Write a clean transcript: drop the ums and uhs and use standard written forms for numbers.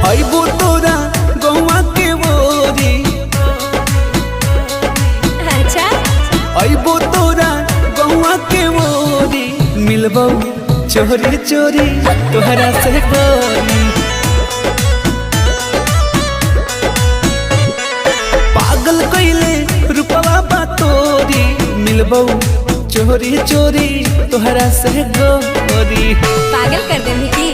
अइबो तोरा गौवा के बोरी। अच्छा अइबो तोरा गौवा के बोरी। मिलबो चोरी चोरी तोहरा से गोरी। पागल कइले रूपवा बा तोरी। मिलबो चोरी चोरी तोहरा से गोरी। पागल कर दे की